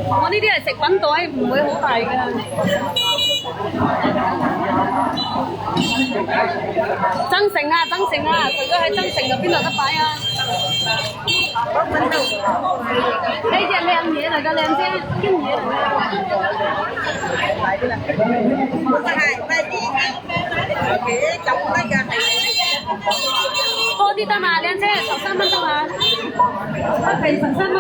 我呢啲係食品袋，唔會好大㗎。增城啊，增城啊，除咗喺增城就邊度得擺啊？呢隻靚嘢嚟㗎，靚姐，堅嘢嚟多啲得嘛，靚姐13蚊得嘛，係13蚊。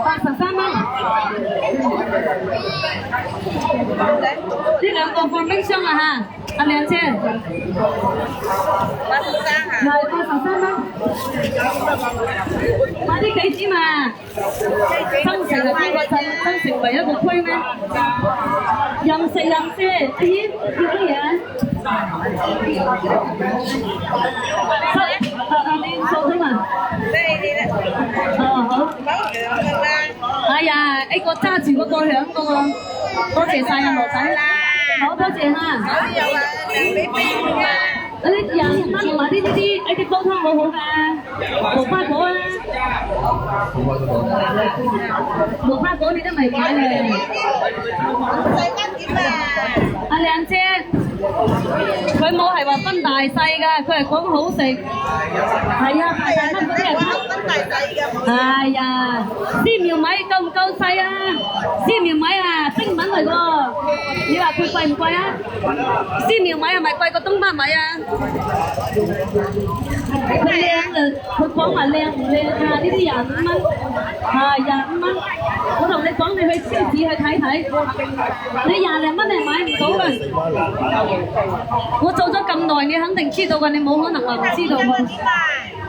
83蚊，呢兩個放冰箱啊嚇，阿靚姐，係83蚊，買啲幾支嘛？增城係邊個鎮？增城唯一個區咩？任食任食，咦，叫乜嘢？你數咗嘛？哦好。哎呀，呢個揸住嗰個響嗰個，多謝晒啊羅仔，好多謝哈。嗰啲人同埋呢啲煲湯好好㗎，無花果啊，無花果你都未買咧。阿靚姐，佢冇係話分大細㗎，佢係講好食。係啊，大細蚊嗰啲係分大細㗎。係呀，絲苗米夠唔夠細啊？絲苗米啊，精品嚟㗎。你話佢貴唔貴啊？絲苗米係咪貴過東北米啊？佢靚啊！佢講話靚唔靚啊？呢啲25蚊，係25蚊。我同你講，你去超市去睇睇，你20零蚊係買唔到嘅。我做咗咁耐，你肯定知道㗎，你冇可能話唔知道㗎。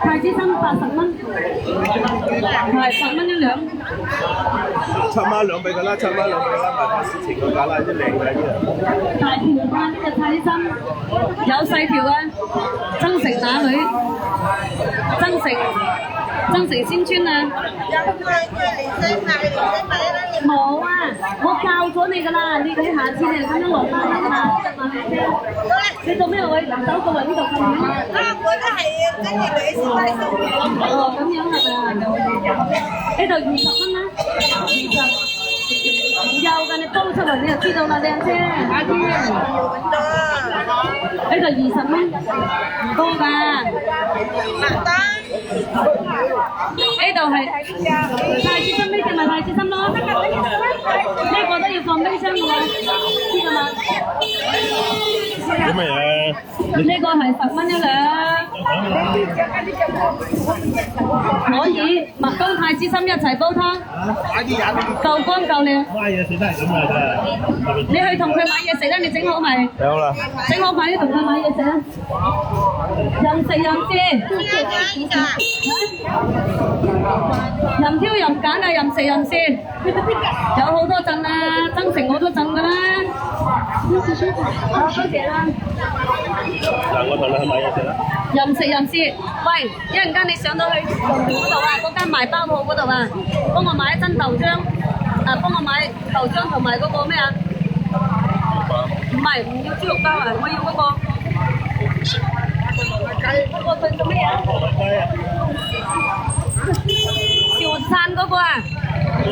太子參80蚊，係10蚊一兩。7蚊兩俾佢啦，7蚊兩俾佢啦，賣市前個價啦，啲靚嘅啲啊。大條啊，呢隻太子參有細條啊，增城打女，增城先村啊。冇啊，我教咗你㗎啦，你下次你咁樣落班啦嘛，你做咩會走過嚟呢度咁遠啊？我都係跟住你先買餸。哦，咁樣係咪？呢度20蚊啦，20。唔有㗎，你煲出嚟你就知道啦，靚姐。呢度20蚊，唔多㗎。呢度係太子參，呢隻咪太子參咯。呢個都要放冰箱㗎，知道嘛？做乜嘢？呢個係10蚊一兩，可以麥冬太子參一齊煲湯，夠乾夠靚。買嘢食都係咁㗎啫。你去同佢買嘢食啦，你整好未？有啦。整好快啲同佢買嘢食啊！任食任試，任挑任揀啊，任食任試，有好多陣啊，增城好多陣㗎啦。多謝啦。嗱，我同你去買嘢食啦。任食任試，喂！一陣間你上到去嗰度啊，嗰間賣包鋪嗰度啊，幫我買一樽豆漿，幫我買豆漿同埋嗰個咩啊？唔係，唔要豬肉包啊，我要嗰個。嗰個佢做咩啊？潮汕嗰個啊，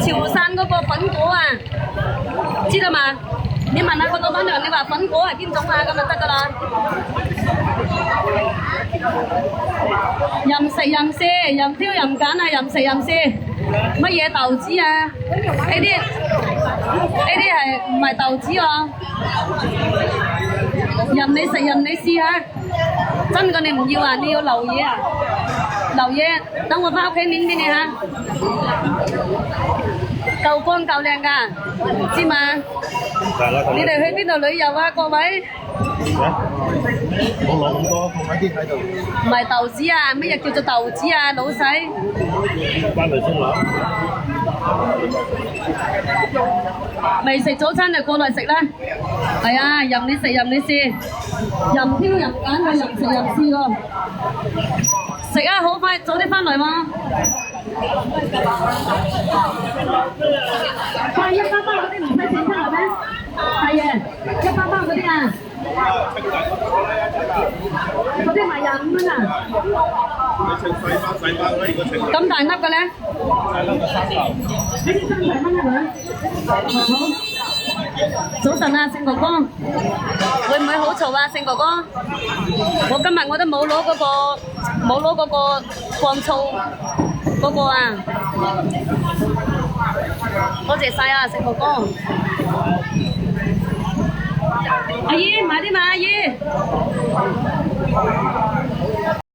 潮汕嗰個粉果啊，知道嘛？你問下個老闆娘，你話粉果係邊種啊？咁就得㗎啦。任食任試，任挑任揀啊，任食任試。乜嘢豆子啊？呢啲係唔係豆子喎？任你食任你試下。真嘅你唔要啊？你要留嘢啊？留嘢，等我翻屋企拎俾你嚇。夠乾夠靚㗎，知嘛？你哋去邊度旅遊啊？各位？我攞咁多，放喺啲喺度。唔係豆子啊，乜嘢叫做豆子啊，老細？翻嚟先攞。未食早餐就過來食啦。係啊，任你食任你試，任挑任揀佢任食任試喎。食啊，好快，早啲翻嚟喎。快1包包嗰啲唔使錢出嚟咩？係啊，1包包嗰啲啊。嗰啲賣25蚊啊？你稱細包啦，如果稱咁大粒嘅咧？細粒就30。呢啲30蚊啊佢？好。早晨啊，勝哥哥，會唔會好嘈啊，勝哥哥？我今日我都冇攞嗰個乾燥嗰個啊，多謝晒啊，勝哥哥。阿姨買啲嘛，阿姨。